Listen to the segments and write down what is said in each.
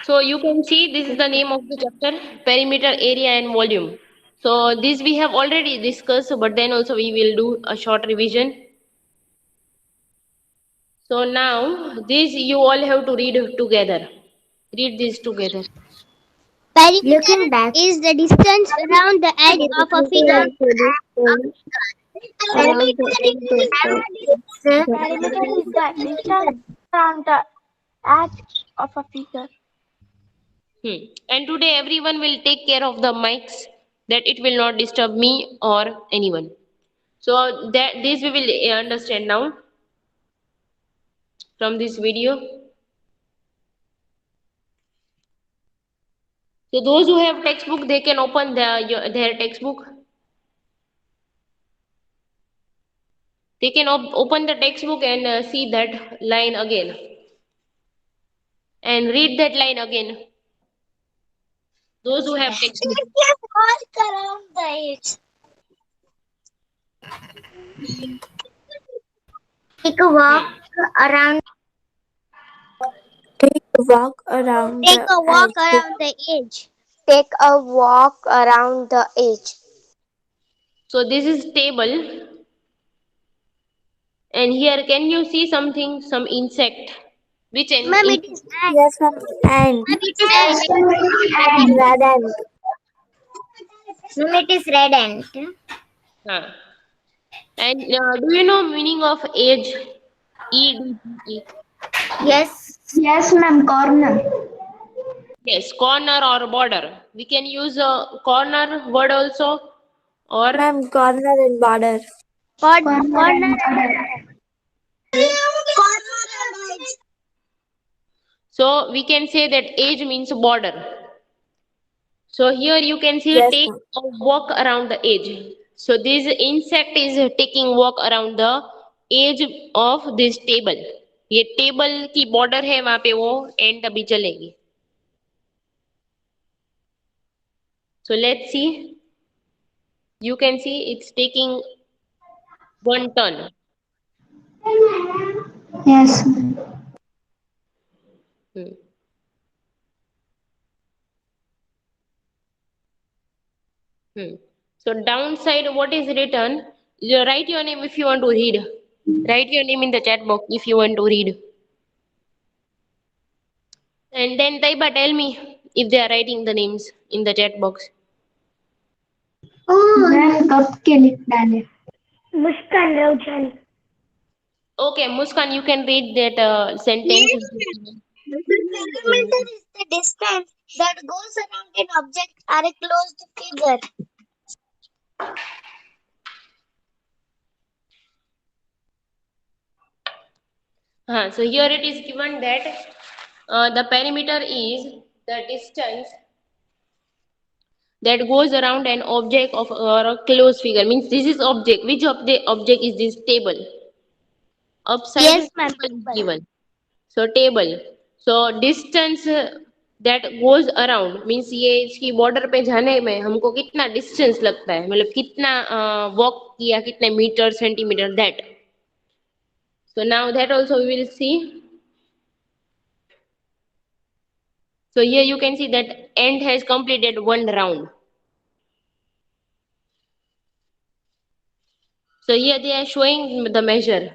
So you can see this is the name of the chapter, perimeter, area and volume. So this we have already discussed, but then also we will do a short revision. So now this you all have to read together. Read this together. Perimeter is the distance around the edge of a figure. Perimeter is the distance around the edge of a figure. And today everyone will take care of the mics that it will not disturb me or anyone. So that this we will understand now from this video. So those who have textbook, they can open their textbook. They can open the textbook and see that line again and read that line again. Those who have textbook. Walk around the edge. Take a walk around. Take a walk around Take the a walk edge. around the edge. Take a walk around the edge. So this is table, and here can you see something, some insect? Which Ma'am, it insect? is ant. Yes, ma'am. And Ma'am, it is ant. red ant. Ma'am, it is red ant. Huh. And do you know meaning of age? E-D-G-E. Yes. Yes, ma'am, corner. Yes, corner or border. We can use a corner word also, or Ma'am, corner and border. Corner Corner and and border. edge. so we can say that age means border. So here you can see Yes, take ma'am. a walk around the edge. So this insect is taking walk around the edge of this table. ये table की border है वहां पे वो and अभी चलेगी. So let's see. You can see it's taking one turn. Yes. Hmm. Hmm. So downside, what is written? You write your name if you want to read. Write your name in the chat box if you want to read. And then Taiba, tell me if they are writing the names in the chat box. Ma'am कब के लिख डाले? Muskan Rauchal. Okay, Muskan, you can read that sentence. Perimeter is the distance that goes around an object or a closed figure. So here it is given that the perimeter is the distance that goes around an object of or a closed figure. Means this is object. Which of the object is this table? Upside Yes, ma'am. table is given. So table. So distance that goes around means ये इसकी border पे जाने में हमको कितना distance लगता है मतलब कितना walk किया कितने meter centimeter that. So now that also we will see. So here you can see that ant has completed one round. So here they are showing the measure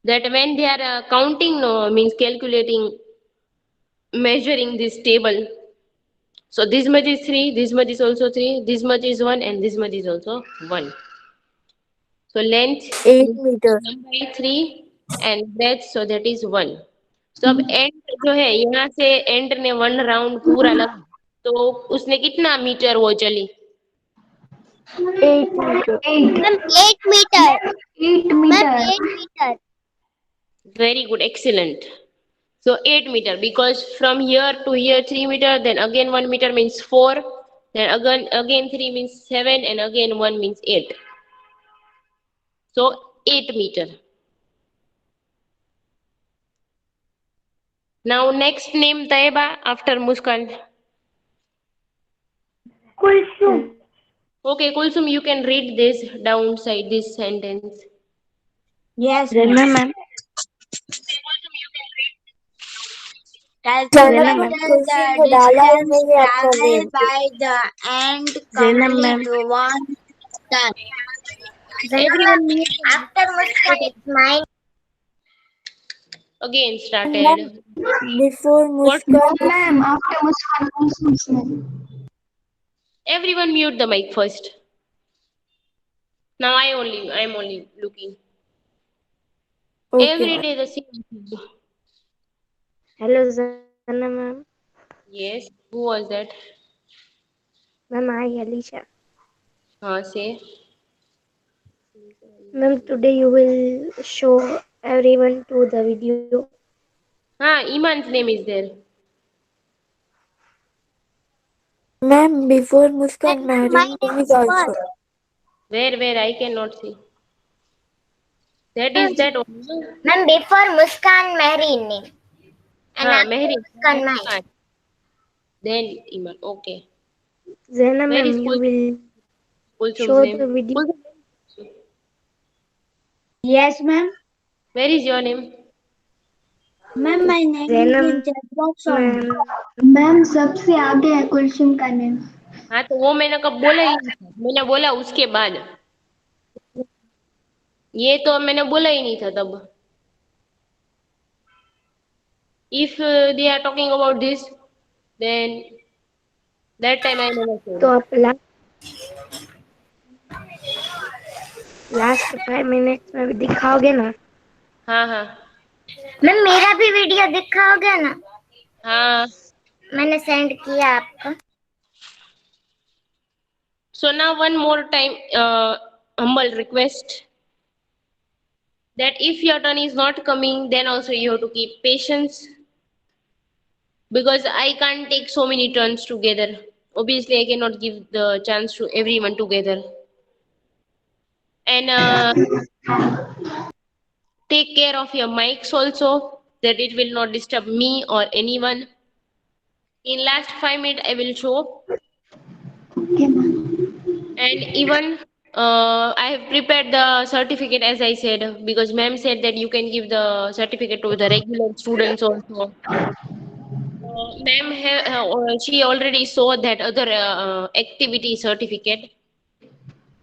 that when they are counting no means calculating measuring this table. So this much is 3, this much is also 3, this much is 1 and this much is also 1. So length 8 meters. by 3 and breadth so that is 1. So अब and जो है यहाँ से and ने 1 round पूरा लगा तो उसने कितना मीटर वो चली 8 meters. Ma'am, 8 meter. 8 Ma'am, meter. 8 meter. very good excellent. So 8 meter because from here to here 3 meter then again 1 meter means 4 then again 3 means 7 and again 1 means 8. So 8 meter. Now next name Taiba after Muskan. Okay, Kulsum, you can read this downside, this sentence. Yes, Jana ma'am. ma'am. Calculate Jana ma'am. Question the को डाला ही distance नहीं आपका traveled name. by the ant Jana complete ma'am. one turn. Everyone mute the mic. After Muskan, it's mine. Again Ma'am, started. before What? Muskan. Ma'am, after Muskan comes Muskan. Everyone mute the mic first. Now I'm only looking. Okay, Every ma'am. day the same thing. Hello, Zana ma'am. Yes. Who was that? Ma'am, I, Alicia. Say. Ma'am, today you will show everyone to the video. Iman's name is there. Ma'am, before Muskan, And mine Mehreen name is is also. first. Where I cannot see. That is that one. Ma'am, before Muskan, Mehreen name. And after Mehri. Muskan, mine. Then Iman. Okay. Zana Where is ma'am, you will Kulsum's show the name? video. Kulsum, Yes, ma'am. where is your name? Ma'am my name is Zana in chat box only. ma'am, ma'am सबसे आगे है कुलसुम का name. हाँ तो वो मैंने कब बोला ही नहीं था। मैंने बोला उसके बाद। ये तो मैंने बोला ही नहीं था तब। If they are talking about this, then that time I never तो said. आप लास्ट 5 मिनट्स में भी दिखाओगे ना? हाँ मैम मेरा भी वीडियो दिखाओगे ना? हाँ. मैंने सेंड किया आपको. So now one more time, humble request that if your turn is not coming, then also you have to keep patience because I can't take so many turns together. Obviously, I cannot give the chance to everyone together. And take care of your mics also, that it will not disturb me or anyone. In last 5 minutes, I will show. And even I have prepared the certificate as I said because ma'am said that you can give the certificate to the regular students also. Ma'am, she already saw that other activity certificate.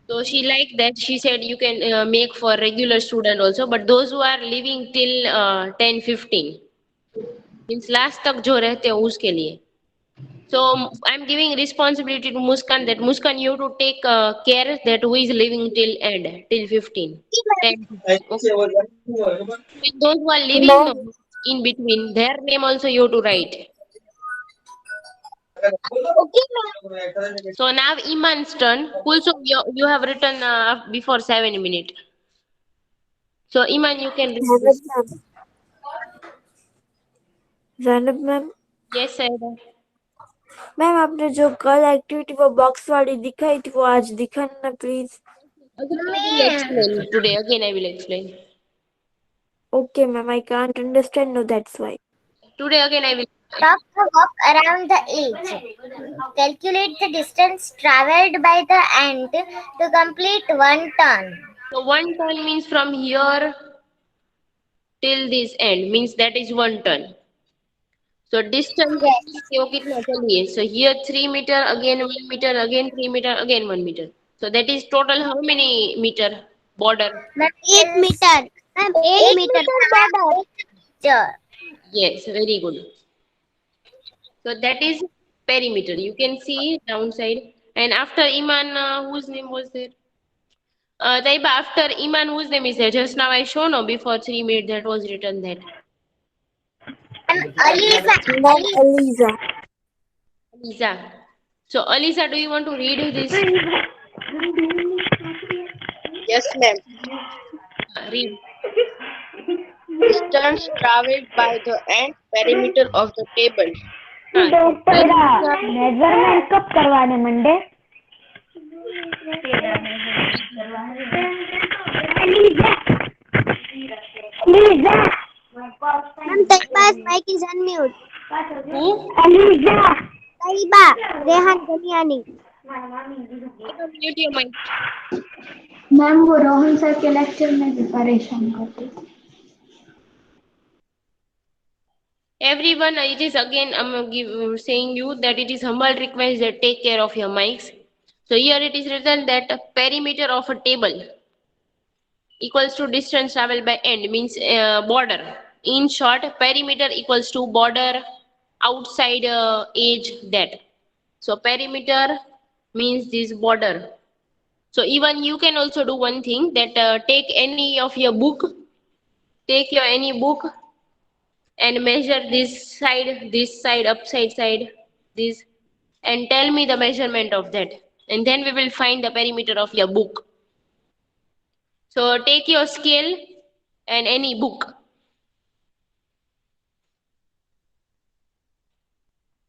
So she liked that. She said you can make for regular student also, but those who are living till 10-15 means last तक जो रहते हैं उसके लिए. So I'm giving responsibility to Muskan that Muskan you have to take care that who is living till end till 15. 10. Okay. And those who are living Ma'am, in between their name also you have to write. So now Iman's turn. Also you have written before 7 minutes. So Iman you can read Zainab this. ma'am. Zainab ma'am. Yes sir. Ma'am आपने जो कल activity वो box वाली दिखाई थी वो आज दिखाना ना please. Again I will explain today. Again I will explain. Okay ma'am, I can't understand. No, that's why. Today again I will. Talk the walk around the edge. Calculate the distance traveled by the ant to complete one turn. So one turn means from here till this end means that is one turn. So distance वो कितना चलिए. So here 3 meter, again 1 meter, again 3 meter, again 1 meter. So that is total how many meter border? 8 meter. 8 meter border. Yes, very good. So that is perimeter. You can see downside. And after Iman, whose name was there? Taiba, after Iman, whose name is there? Just now I shown no before 3 minutes that was written there. Alisa. Ma'am, Aliza. Aliza. So Aliza, do you want to read this? Yes, ma'am. Read. Distance traveled by the ant perimeter of the table. Measurement कब करवाने Monday? Ma'am, Taiba's mic is unmute. Who? Aliza. Taiba. Rehan Ganiani. Mute your mic. Ma'am वो Rohan sir के lecture में भी परेशान करती थी। Everyone, it is again saying you that it is humble request that take care of your mics. So here it is written that perimeter of a table equals to distance traveled by end, means border. In short, perimeter equals to border, outside edge, that. So perimeter means this border. So even you can also do one thing, that take any of your book, take your any book and measure this side, upside side, this, and tell me the measurement of that. And then we will find the perimeter of your book. So take your scale and any book.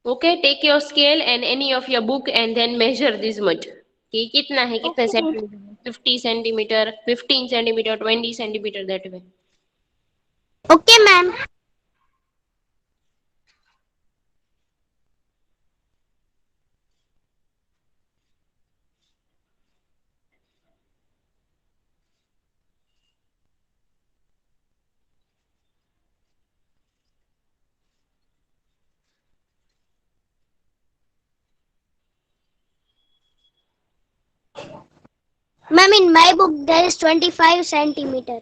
Okay, take your scale and any of your book and then measure this much. कि कितना है, कितना centimetre, 50 centimetre, 15 centimetre, 20 centimetre, that way. Okay, ma'am. Ma'am, in my book there is 25 centimeter.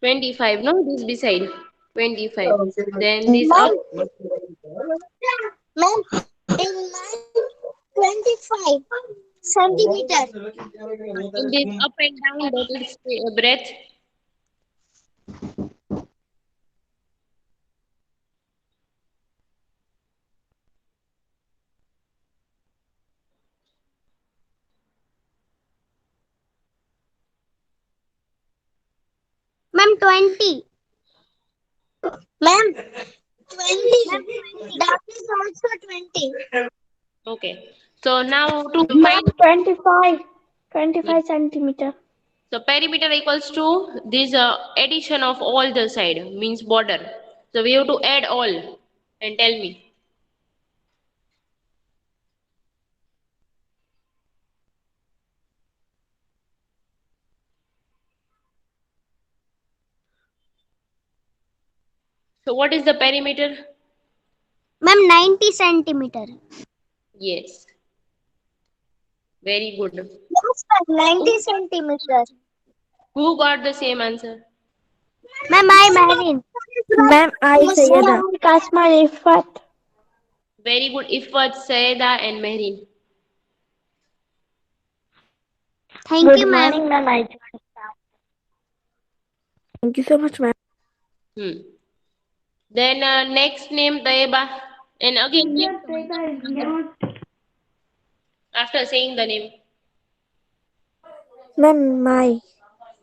25, no, this beside 25. Then this up. Ma'am, in my 25 centimeter. In this up and down, that is breadth. Ma'am, 20. Ma'am, 20. That is also 20. Okay. So now to Ma'am, find, 25 centimeter. so perimeter equals to this addition of all the side, means border. So we have to add all and tell me. So what is the perimeter? Ma'am, 90 centimeter. Yes. Very good. Yes, ma'am, 90 centimeter. Who got the same answer? Ma'am, I married. Ma'am, I Sayyada. Kasma Ifat. Very good. Ifat, Saeda, and Mehrin. Thank Good you, ma'am. morning, ma'am. I Thank you so much, ma'am. Then next name Taiba. And again name after saying the name. Ma'am, my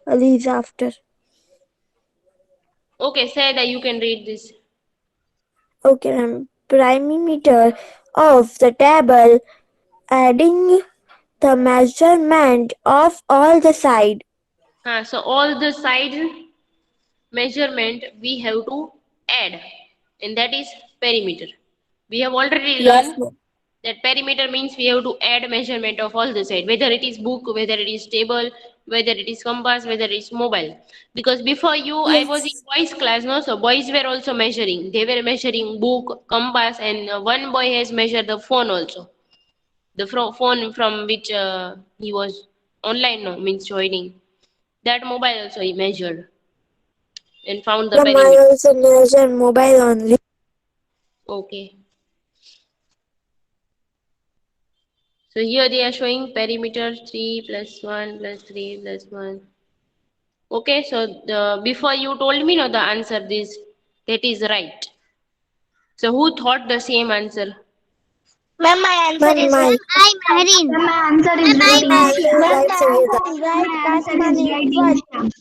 Ali is after. Okay, Saeda, you can read this. Okay, ma'am. Perimeter of the table, adding the measurement of all the side. So all the side measurement we have to add, and that is perimeter. We have already Yes, learned ma'am. that perimeter means we have to add measurement of all the side, whether it is book, whether it is table, whether it is compass, whether it is mobile. Because before you, I was in Yes. boys class, no? So boys were also measuring. They were measuring book, compass, and one boy has measured the phone also. The phone from which he was online, no, means joining. That mobile also he measured and found the Ma'am, I perimeter. also measure mobile only. Okay. So here they are showing perimeter 3 plus 1 plus 3 plus 1. Okay, so before you told me no the answer this, that is right. So who thought the same answer? Ma'am, my answer Ma'am, is my I married. Ma'am, my answer is Ma'am, I right. my answer is married. right, Sayyada. Right, Kasma Ifat.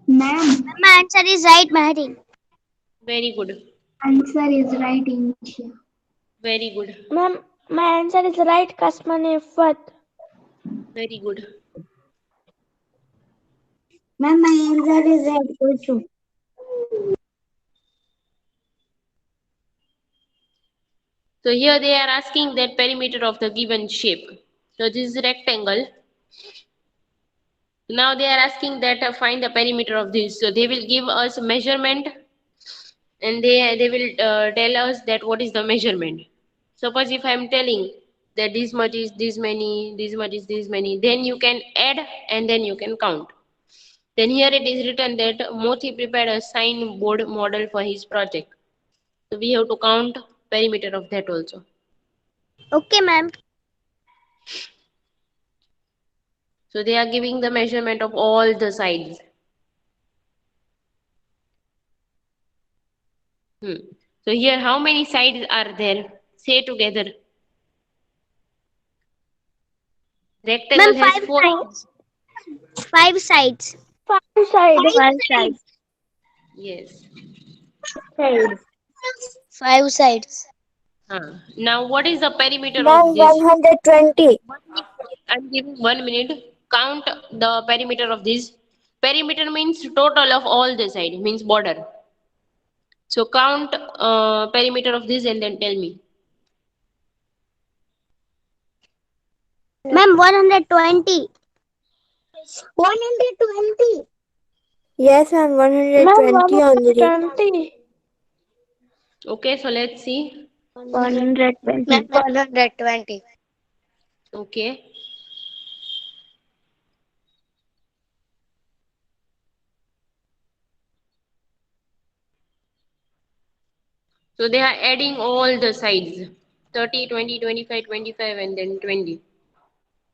Ma'am, My answer is right, married. Very good. answer is right, Insha. Very good. Ma'am, my answer is right, Kasma Ifat. Very good. Ma'am, my answer is right also. So here they are asking that perimeter of the given shape. So this is rectangle. Now they are asking that find the perimeter of this. So they will give us measurement, and they will tell us that what is the measurement. Suppose if I am telling that this much is this many, this much is this many, then you can add and then you can count. Then here it is written that Mothi prepared a signboard model for his project. So we have to count perimeter of that also. Okay, ma'am. So they are giving the measurement of all the sides. So here how many sides are there? Say together. Rectangle Ma'am, has five 4 sides. 5 sides. 5 sides. 5 sides. Yes. Sides. 5 sides. Now what is the perimeter Ma'am, of this? 120. I'm giving 1 minute. Count the perimeter of this. Perimeter means total of all the side, means border. So count perimeter of this and then tell me. Ma'am, 120. 120. Yes, ma'am, Ma'am, 120 only. 120. Okay, so let's see. 120. Ma'am, 120. Okay. So they are adding all the sides. 30, 20, 25, 25 and then 20.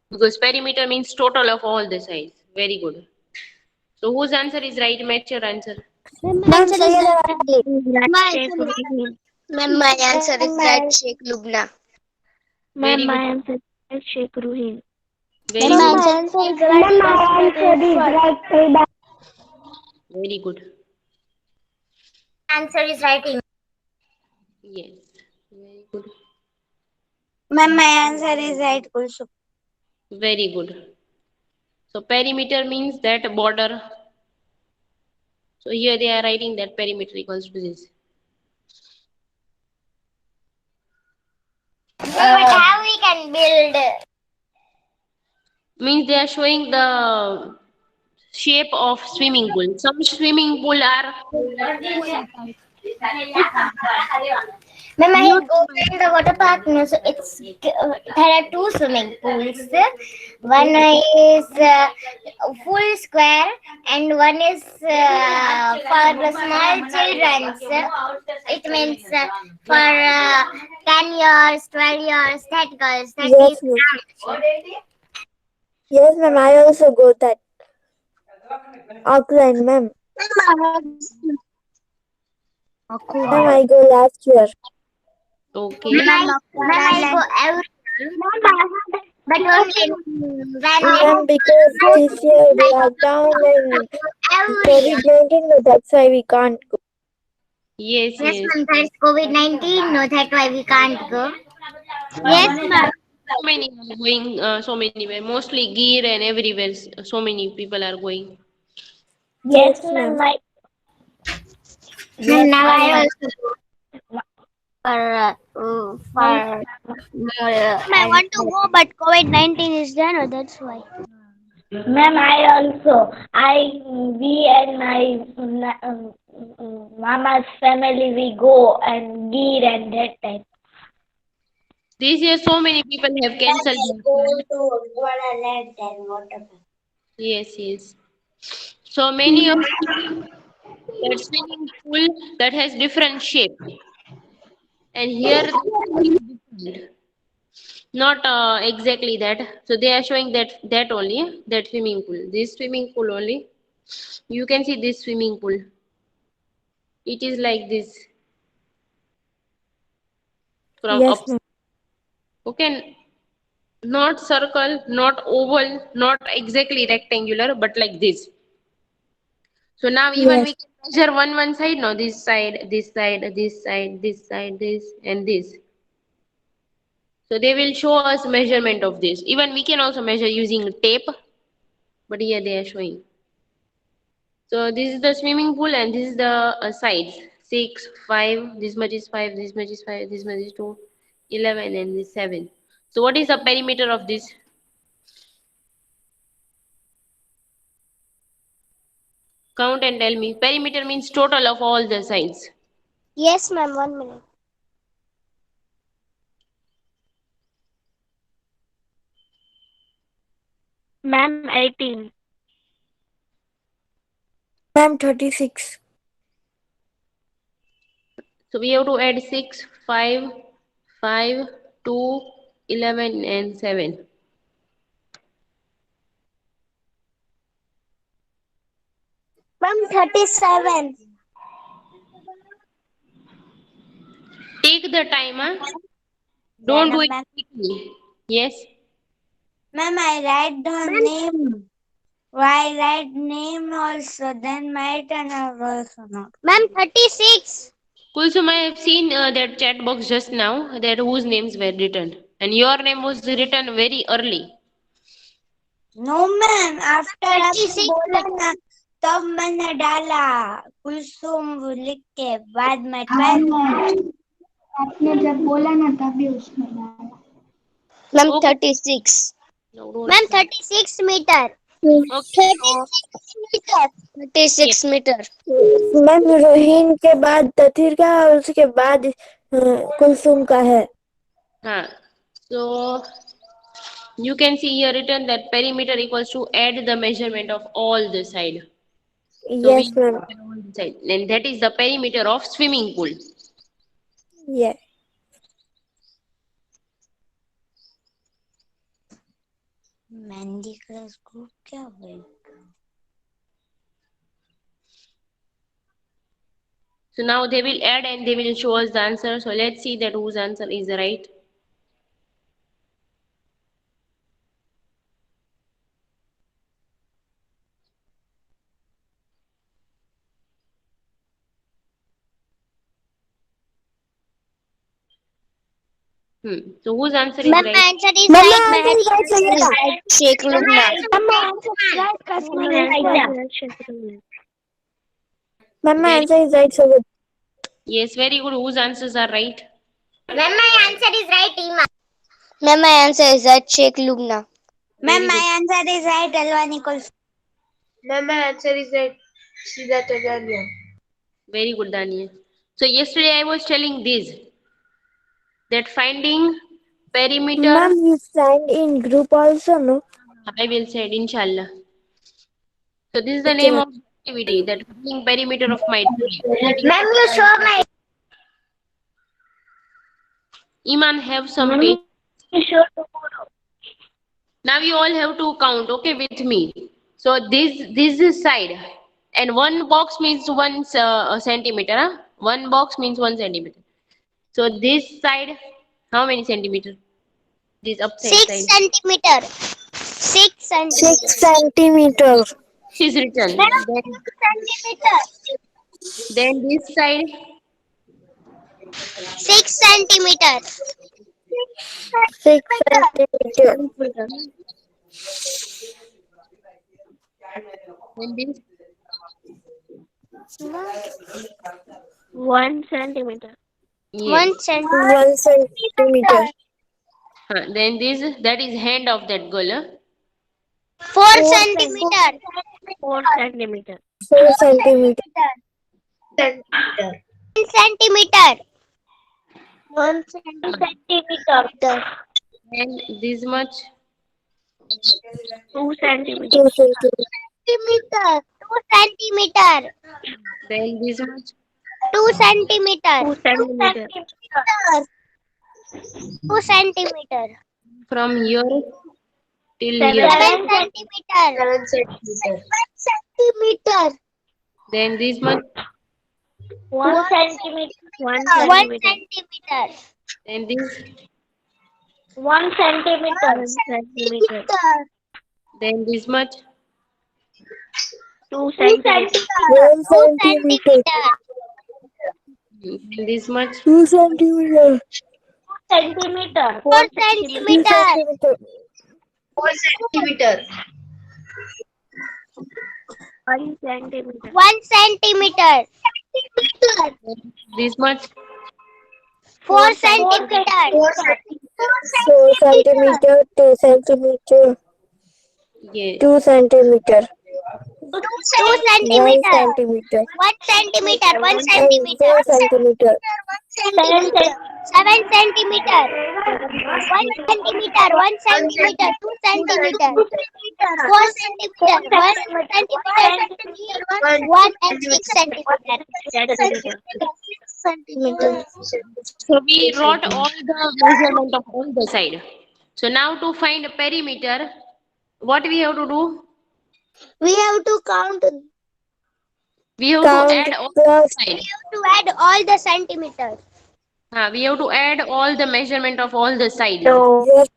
Because perimeter means total of all the sides. Very good. So whose answer is right? Match your answer. Ma'am, Sayyid Ali. Ma'am, my answer is right, Sheikh Lubna. Very Ma'am, my good. answer is Sheikh Ruhin. Very Ma'am, good. my answer is right. Very good. Answer is right. Yes. Very good. Ma'am, my answer is right also. Very good. So perimeter means that border. So here they are writing that perimeter equals to this. But how we can build? Means they are showing the shape of swimming pool. Some swimming pool are Ma'am, I go in the water park. No, so there are two swimming pools. One is full square, and one is for the small children. It means for 10 years, 12 years, that girls. That Yes, is ma'am. Yes, ma'am, I also go that. Auckland, ma'am. Ma'am, I go last year. okay. Ma'am, I go every but only when Ma'am, because this year lockdown and every year. COVID-19, no, that's why we can't go. Yes, Yes, yes. ma'am, there's COVID-19. No, that's why we can't go. Yes, ma'am. So many are going so many where mostly gear and everywhere so many people are going. Yes, ma'am. ma'am. And now I also go for Ma'am, I want to go, but COVID-19 is there, no, that's why. Ma'am, I also. We and my mama's family, we go and Gir and that time. This year so many people have cancelled their plan. Yes, yes. So many of that swimming pool that has different shape. And here the pool is different. Not exactly that. So they are showing that only, that swimming pool. This swimming pool only. You can see this swimming pool. It is like this from Yes, up. ma'am. Okay, not circle, not oval, not exactly rectangular, but like this. So now even we Yes. can measure one side, no, this side, this side, this side, this side, this and this. So they will show us measurement of this. Even we can also measure using tape, but here they are showing. So this is the swimming pool and this is the sides. 6, 5, this much is 5, this much is 5, this much is 2, 11 and this 7. So what is the perimeter of this? Count and tell me. Perimeter means total of all the sides. Yes, ma'am. 1 minute. Ma'am, 18. Ma'am, 36. So we have to add 6, 5, 5, 2, 11 and 7. Ma'am, 37. Take the time, huh? Don't do it Ma'am. quickly. Yes. Ma'am, I write the name. I write name also, then my turn also not. Ma'am, 36. Kulsum, I have seen that chat box just now that whose names were written. And your name was written very early. No ma'am after आपने 36 बोला ना तब मैंने डाला कुलसुम लिख के बाद में 12 आपने जब बोला ना तभी उसमें डाला Ma'am, Okay. 36. No, don't Ma'am, start. 36 meter. Okay. So, 36 meter. 36 meter. Ma'am, Rohin के बाद तथीर का और उसके बाद कुलसुम का है. so you can see here written that perimeter equals to add the measurement of all the side. So Yes, we ma'am. add all the side. And that is the perimeter of swimming pool. Yeah. Mehndi class group क्या हुआ So now they will add and they will show us the answer. So let's see that whose answer is right. So whose answer is Ma'am, right? my answer is Ma'am, right. my answer is right, Sayeda. Sheikh Lubna. Ma'am, my Very, answer is right, Sayeda. yes, very good. Whose answers are right? When my answer is right, Ima. Ma'am, my answer is right. Sheikh Lubna. Ma'am Very my good. Answer is right Alwani Kulsum Ma'am, my answer is that Siddharth Acharya. Very good, Daniel. So yesterday I was telling this that finding perimeter. Ma'am, you signed in group also, no? I will say it, inshallah. So this is the Okay, name ma'am. of the activity that finding perimeter of my tree. That is, Ma'am, you show my. Iman have some page. Now you all have to count, okay, with me. So this is side, and one box means 1 centimeter. Huh? One box means 1 centimeter. So this side, how many centimeter? This upside 6 side. centimeter. 6 centimeter. 6 centimeter. Is written. Then this side, 6 centimeter. 6 centimeter. then this, 1 centimeter yes. 1 centimeter. 1 centimeter. Then this, that is hand of that girl. Huh? 4 centimeter. 4 centimeter 4 centimeter. Centimeter. 1 centimeter. 1 centimeter. And this much. 2 centimeter 2 centimeter. Centimeter. 2 centimeter. Then this much. 2 centimeter. 2 centimeter 2 centimeter. From here till 7 here. 7 centimeter. 7 centimeter. 7 centimeter. Then this much. 1 centimeter 1 1 centimeter centimeter. Then this. 1 centimeter Then this much. 2 centimeter 1 2 centimeter. centimeter. Then this much. 2 centimeter. centimeter 4 2 centimeter. centimeter. 4 centimeter. 1 centimeter 1 centimeter. This much. 4 centimeter. 4 centimeter. 2 centimeter. Yes. 2 centimeter. 2 1 centimeter. centimeter. 1 centimeter. 1 And centimeter. 4 centimeter. 7 centimeter. 1 centimeter. 1 centimeter. 2 centimeter. 4 centimeter. 1 centimeter. 1 and 6 centimeter. So we wrote all the measurement of all the side. So now to find a perimeter, what we have to do? We have to count. We have to Count add all plus. the side. To add all the centimeters. We have to add all the measurement of all the sides. Yes,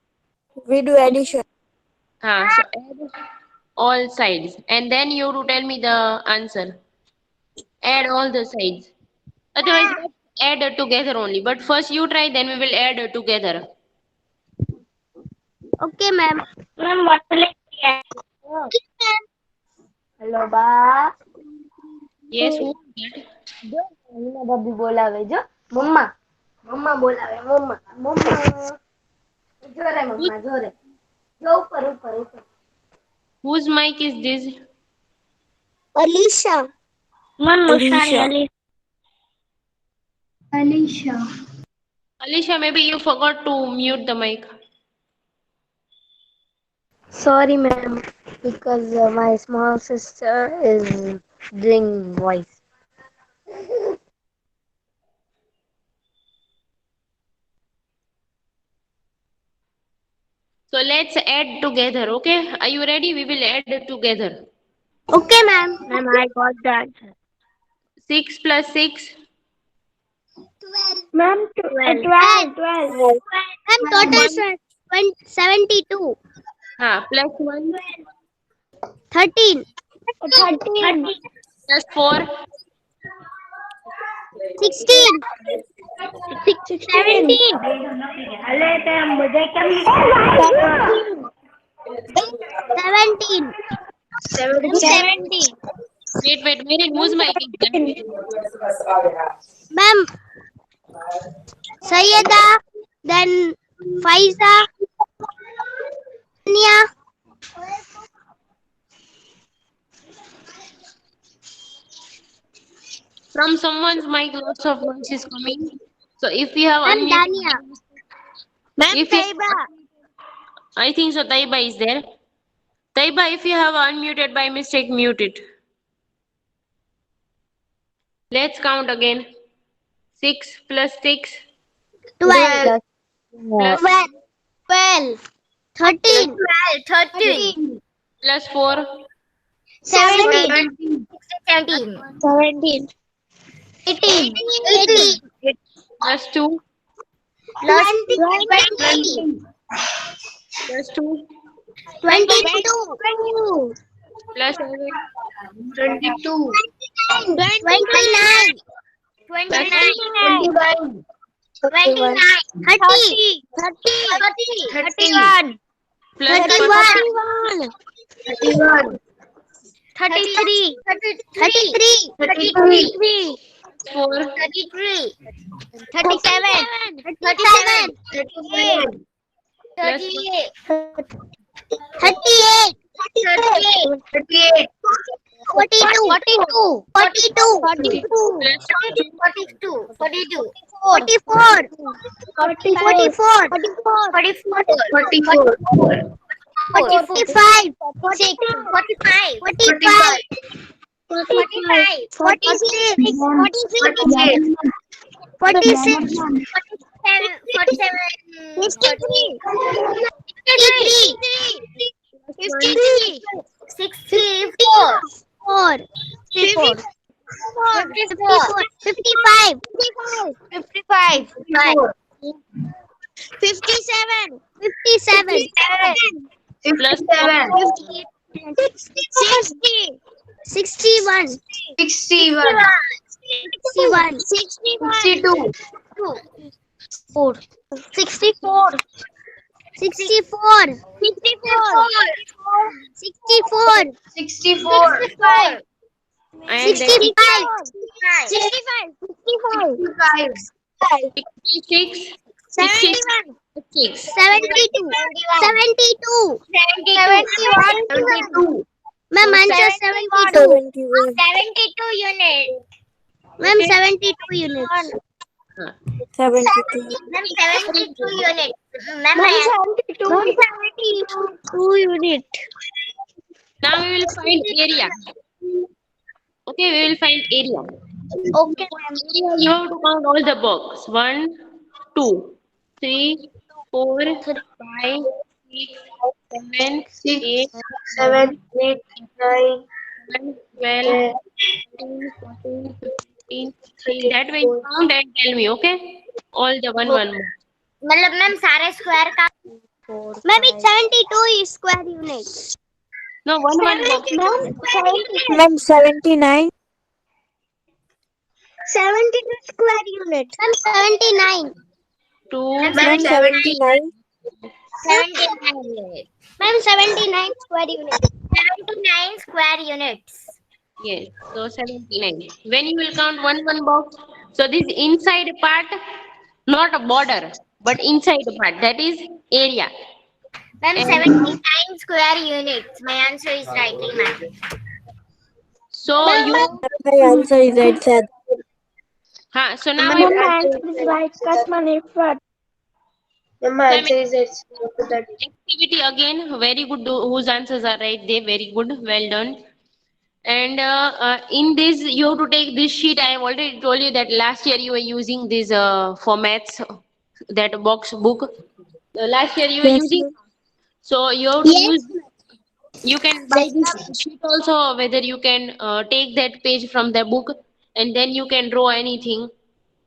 we do addition. So add all sides, and then you have to tell me the answer. Add all the sides. Otherwise, let's add together only. But first you try, then we will add together. Okay, ma'am. Ma'am, what will it be? Hello, ba. Yes, who is that? જો એના બબ્બી બોલાવે જો મમ્મા મમ્મા બોલાવે મમ્મા મમ્મા જોરે મમ્મા જોરે જો ઉપર ઉપર ઉપર Whose mic is this? Alicia. Alicia. Alicia, maybe you forgot to mute the mic. Sorry, ma'am, because my small sister is doing voice. So let's add together, okay? Are you ready? We will add together. Okay, ma'am. Ma'am, I got that. 6 plus 6. Ma'am, 12. Ma'am, total is 72. Plus 1. 13. 13. Plus 4. 16. 17. અલે તેમ બધે કેમ 17. 70. Wait, Merin, whose mic is that? Ma'am, Sayyada, then Faiza, Nia. From someone's mic, lots of noise is coming. So if you have Ma'am, unmuted, Dania. Ma'am, if you- Taiba. I think so. Taiba is there. Taiba, if you have unmuted by mistake, mute it. Let's count again. 6 plus 6 12. plus 12. 13. 13. plus 4 17. 17. 18. plus 2 20. plus 2 22. plus 7 29. 29. 29. 30. 31. plus 31. 33. 33. 33. 4 33. 37. 37. 38. 38. 38. 38. 42. 42. 42. 42. 42. 44. 44. 44. 45. 45. 45. 45. 46. 46. 46. 53. 53. 64. 55. 55. 57. 57. plus 60. 61. 61. 61. 62. 64. 64. 64. 64. 64. 65. and 65. 66 71. 66 72. 72. 71. 72. Ma'am, answer 72. 71. 72 units. Ma'am, 72 units. 72. Ma'am, 72 units. Ma'am, Ma'am, I 72 unit. Now we will find area. Okay, we will find area. Okay, For ma'am. area, you have to count all the box. 1, 2, 3, 4, 5, 6, 7, 8, 7, 8, 9, 10, 12, 13, 14, 15, 16. That way you count and tell me, okay? All the one. मतलब ma'am सारे square का Ma'am, it's 72 is square units. No, one box. Ma'am, 79. 72 square units. Ma'am, 79. 2, Ma'am, 79. 79 units. Ma'am, 79 square units. 79 square units. yes. So 79. When you will count one box, so this inside part, not a border, but inside part, that is area. Ma'am, And 79 square units. My answer is right, ma'am. so you, My answer is right, sir. so now Ma'am, my answer is right. Cut my effort. my answer is 30. activity again, very good. Whose answers are right? They very good. Well done. And in this, you have to take this sheet. I have already told you that last year you were using this for maths, that box book. Last year you were Yes, using. ma'am. So you have to use. You can buy this sheet also. Whether you can take that page from the book, and then you can draw anything,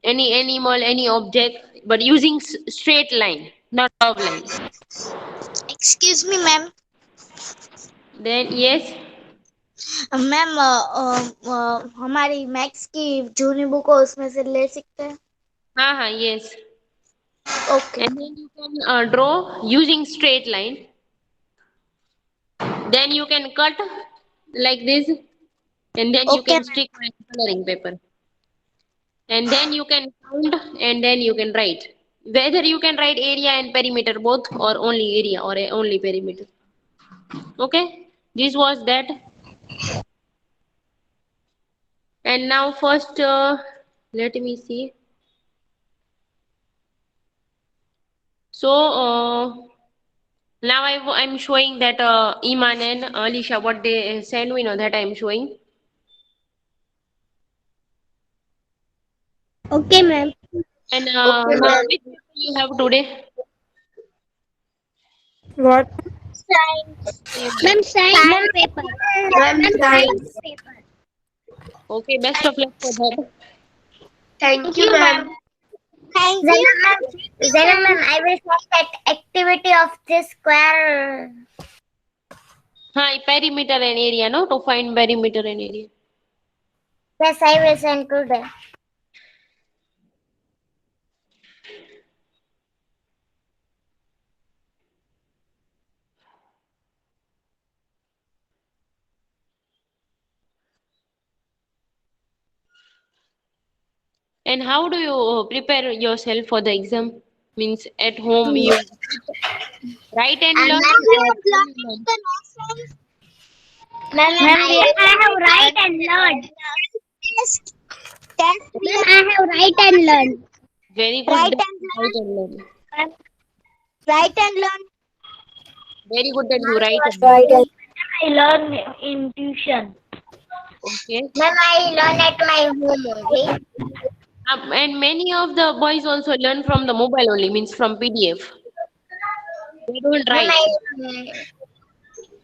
any animal, any object, but using straight line, not curved line. Excuse me, ma'am. Then yes. Ma'am हमारी maths की जूनी book हो उसमें से ले सकते हैं हाँ, yes. Okay And then you can draw using straight line. Then you can cut like this, and then you Okay, can stick my coloring paper. And then you can count, and then you can write. Whether you can write area and perimeter both, or only area or only perimeter. Okay, this was that. And now first, let me see. So now I'm showing that Iman and Alicia what they send me, know that I'm showing. okay, ma'am. And Okay, now ma'am. which paper you have today? What? Ma'am, science paper. Ma'am, Science. Okay, best of luck for that. thank you, ma'am. Thank Zena you. ma'am, Zena ma'am, I will send that activity of this square. Perimeter and area, no? To find perimeter and area. Yes, I will send today. And how do you prepare yourself for the exam? Means at home you write and learn. Ma'am, I have write and learn. Ma'am, I have write and learn. Very good. Write that and you write and learn. Write and learn. Very good that you write. And Right. I learn in tuition. Okay. ma'am, I learn at my home only. And many of the boys also learn from the mobile only, means from PDF. They don't Ma'am, write.